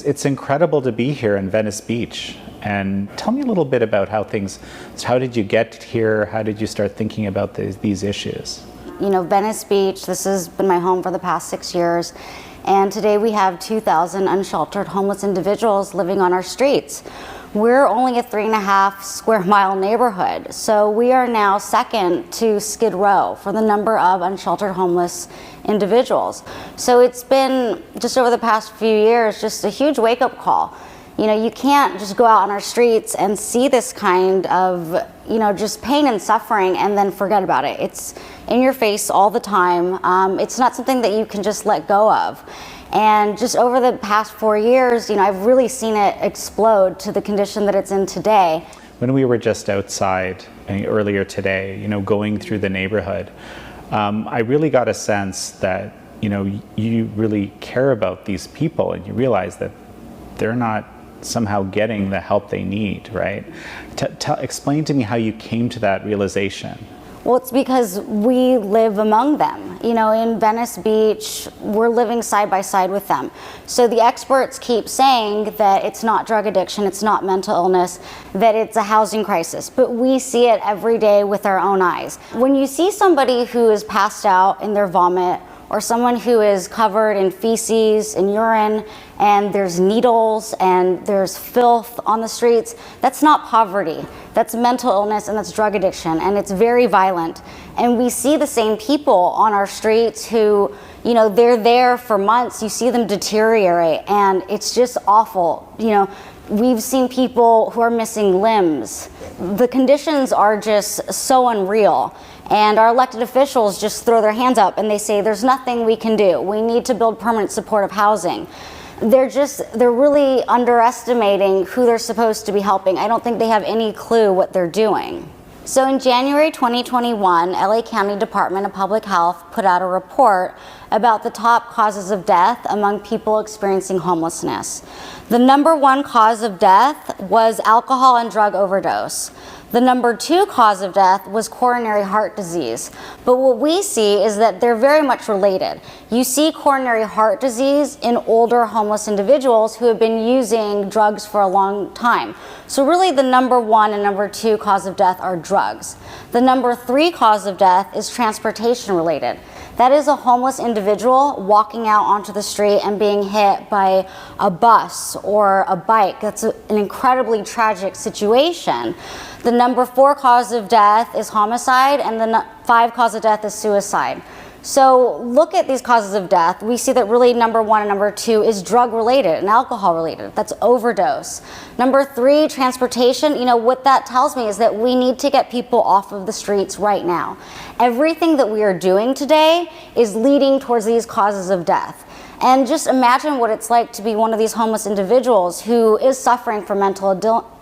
It's incredible to be here in Venice Beach. And tell me a little bit about how did you get here? How did you start thinking about these issues? You know, Venice Beach, this has been my home for the past 6 years. And today we have 2,000 unsheltered homeless individuals living on our streets. We're only a 3.5 square mile neighborhood. So we are now second to Skid Row for the number of unsheltered homeless individuals. So it's been, just over the past few years, just a huge wake-up call. You know, you can't just go out on our streets and see this kind of, just pain and suffering and then forget about it. It's in your face all the time. It's not something that you can just let go of. And just over the past 4 years, I've really seen it explode to the condition that it's in today. When we were just outside earlier today, going through the neighborhood, I really got a sense that, you really care about these people and you realize that they're not somehow getting the help they need, right? Explain to me how you came to that realization. Well, it's because we live among them. In Venice Beach, we're living side by side with them. So the experts keep saying that it's not drug addiction, it's not mental illness, that it's a housing crisis. But we see it every day with our own eyes. When you see somebody who is passed out in their vomit, or someone who is covered in feces and urine, and there's needles and there's filth on the streets, that's not poverty. That's mental illness and that's drug addiction, and it's very violent. And we see the same people on our streets who, they're there for months, you see them deteriorate, and it's just awful. We've seen people who are missing limbs. The conditions are just so unreal. And our elected officials just throw their hands up and they say, there's nothing we can do. We need to build permanent supportive housing. They're really underestimating who they're supposed to be helping. I don't think they have any clue what they're doing. So in January 2021, LA County Department of Public Health put out a report about the top causes of death among people experiencing homelessness. The number 1 cause of death was alcohol and drug overdose. The number 2 cause of death was coronary heart disease. But what we see is that they're very much related. You see coronary heart disease in older homeless individuals who have been using drugs for a long time. So really the number 1 and number 2 cause of death are drugs. The number 3 cause of death is transportation related. That is a homeless individual walking out onto the street and being hit by a bus or a bike. That's an incredibly tragic situation. The number 4 cause of death is homicide, and the 5 cause of death is suicide. So look at these causes of death. We see that really number 1 and number 2 is drug related and alcohol related. That's overdose. Number 3, transportation. What that tells me is that we need to get people off of the streets right now. Everything that we are doing today is leading towards these causes of death. And just imagine what it's like to be one of these homeless individuals who is suffering from mental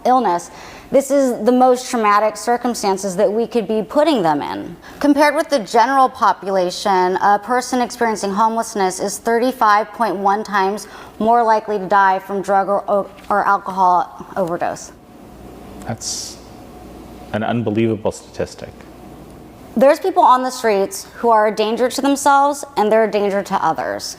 illness. This is the most traumatic circumstances that we could be putting them in. Compared with the general population, a person experiencing homelessness is 35.1 times more likely to die from drug or alcohol overdose. That's an unbelievable statistic. There's people on the streets who are a danger to themselves and they're a danger to others.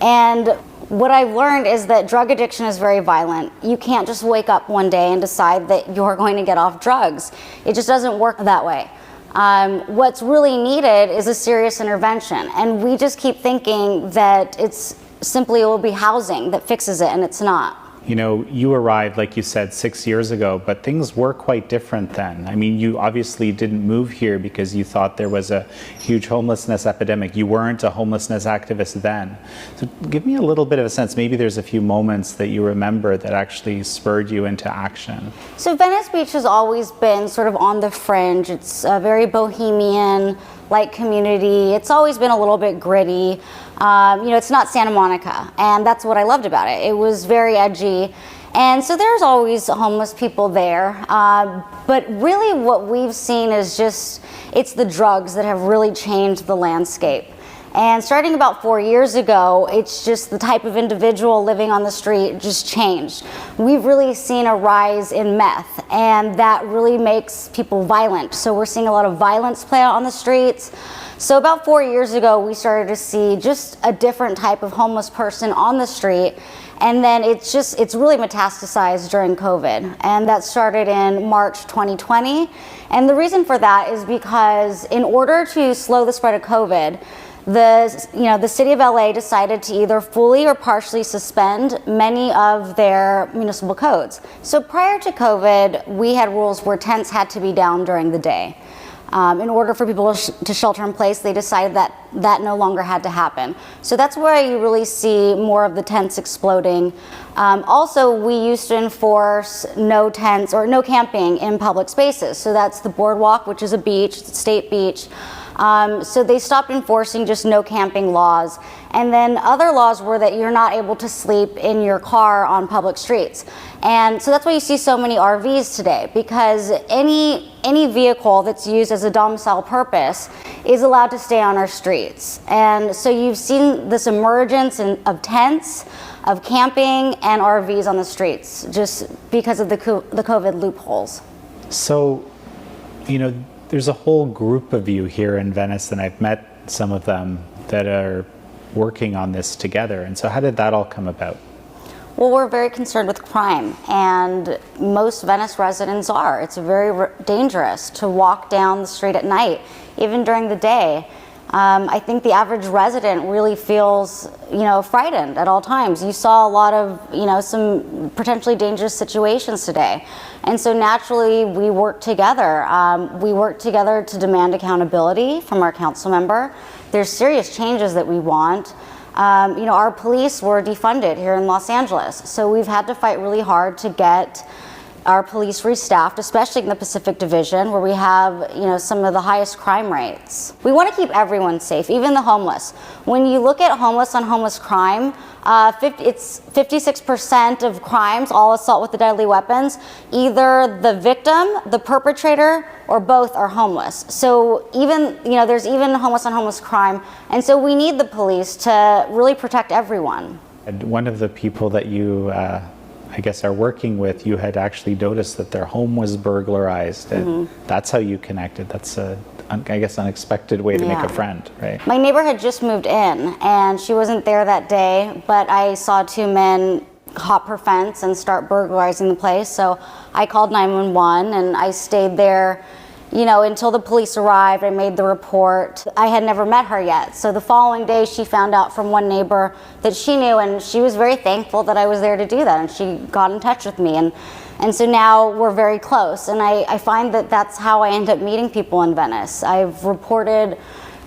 And what I've learned is that drug addiction is very violent. You can't just wake up one day and decide that you're going to get off drugs. It just doesn't work that way. What's really needed is a serious intervention. And we just keep thinking that it will be housing that fixes it, and it's not. You arrived, like you said, 6 years ago, but things were quite different then. I mean, you obviously didn't move here because you thought there was a huge homelessness epidemic. You weren't a homelessness activist then. So give me a little bit of a sense. Maybe there's a few moments that you remember that actually spurred you into action. So Venice Beach has always been sort of on the fringe. It's a very bohemian-like community. It's always been a little bit gritty. It's not Santa Monica, and that's what I loved about it. It was very edgy, and so there's always homeless people there. But really what we've seen is it's the drugs that have really changed the landscape. And starting about 4 years ago, it's just the type of individual living on the street just changed. We've really seen a rise in meth, and that really makes people violent. So we're seeing a lot of violence play out on the streets. So about 4 years ago, we started to see just a different type of homeless person on the street. And then it's really metastasized during COVID. And that started in March 2020. And the reason for that is because in order to slow the spread of COVID, the city of LA decided to either fully or partially suspend many of their municipal codes. So prior to COVID, we had rules where tents had to be down during the day. In order for people to shelter in place, they decided that no longer had to happen. So that's where you really see more of the tents exploding. Also, we used to enforce no tents or no camping in public spaces. So that's the boardwalk, which is a beach, it's a state beach. So they stopped enforcing just no camping laws. And then other laws were that you're not able to sleep in your car on public streets. And so that's why you see so many RVs today, because any vehicle that's used as a domicile purpose is allowed to stay on our streets. And so you've seen this emergence of tents, of camping, and RVs on the streets just because of the COVID loopholes. So, there's a whole group of you here in Venice, and I've met some of them that are working on this together. And so how did that all come about? Well, we're very concerned with crime, and most Venice residents are. It's very dangerous to walk down the street at night, even during the day. I think the average resident really feels, frightened at all times. You saw a lot of, some potentially dangerous situations today. And so naturally, we work together. We work together to demand accountability from our council member. There's serious changes that we want. Our police were defunded here in Los Angeles. So we've had to fight really hard to get our police restaffed, especially in the Pacific Division, where we have, some of the highest crime rates. We want to keep everyone safe, even the homeless. When you look at homeless on homeless crime, it's 56% of crimes, all assault with the deadly weapons. Either the victim, the perpetrator, or both are homeless. So even, there's even homeless on homeless crime. And so we need the police to really protect everyone. And one of the people that you are working with, you had actually noticed that their home was burglarized, and that's how you connected. That's unexpected way to make a friend, right? My neighbor had just moved in, and she wasn't there that day, but I saw two men hop her fence and start burglarizing the place. So I called 911, and I stayed there, until the police arrived. I made the report. I had never met her yet. So the following day, she found out from one neighbor that she knew, and she was very thankful that I was there to do that. And she got in touch with me. And so now we're very close. And I find that that's how I end up meeting people in Venice. I've reported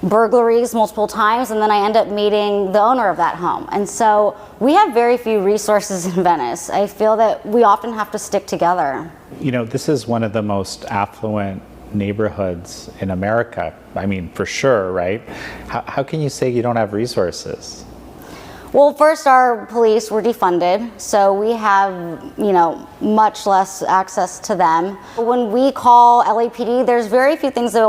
burglaries multiple times, and then I end up meeting the owner of that home. And so we have very few resources in Venice. I feel that we often have to stick together. This is one of the most affluent neighborhoods in America. I mean, for sure, right? How can you say you don't have resources? Well, first, our police were defunded, so we have, much less access to them. When we call LAPD, there's very few things they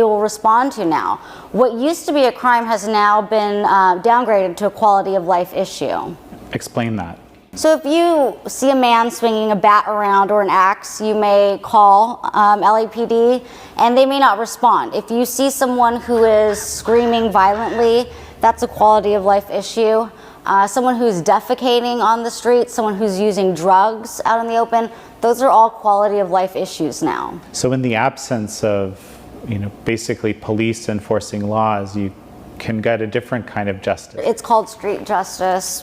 will respond to now. What used to be a crime has now been downgraded to a quality of life issue. Explain that. So if you see a man swinging a bat around or an axe, you may call LAPD, and they may not respond. If you see someone who is screaming violently, that's a quality of life issue. Someone who's defecating on the street, someone who's using drugs out in the open, those are all quality of life issues now. So in the absence of, basically police enforcing laws, you can get a different kind of justice. It's called street justice.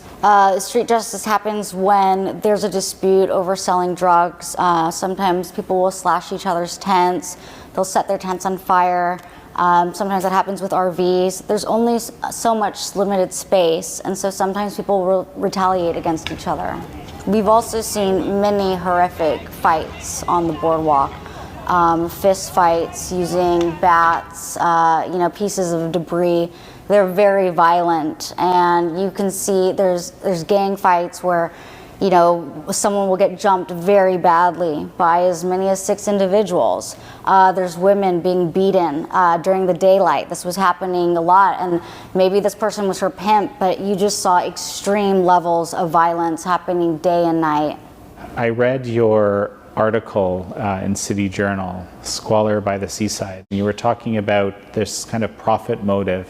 Street justice happens when there's a dispute over selling drugs. Sometimes people will slash each other's tents. They'll set their tents on fire. Sometimes that happens with RVs. There's only so much limited space, and so sometimes people will retaliate against each other. We've also seen many horrific fights on the boardwalk. Fist fights using bats, pieces of debris. They're very violent, and you can see there's gang fights where, someone will get jumped very badly by as many as 6 individuals. There's women being beaten during the daylight. This was happening a lot, and maybe this person was her pimp, but you just saw extreme levels of violence happening day and night. I read your article in City Journal, Squalor by the Seaside. You were talking about this kind of profit motive,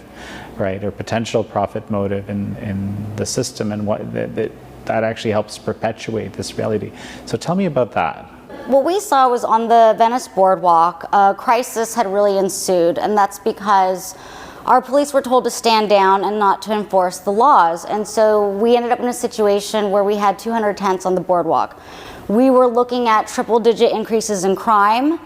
right, or potential profit motive in the system, and what that that actually helps perpetuate this reality. So tell me about that. What we saw was on the Venice boardwalk, a crisis had really ensued, and that's because our police were told to stand down and not to enforce the laws. And so we ended up in a situation where we had 200 tents on the boardwalk. We were looking at triple-digit increases in crime.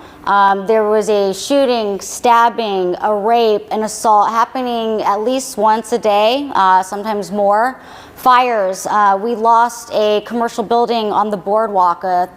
There was a shooting, stabbing, a rape, an assault happening at least once a day, sometimes more. Fires. We lost a commercial building on the boardwalk, a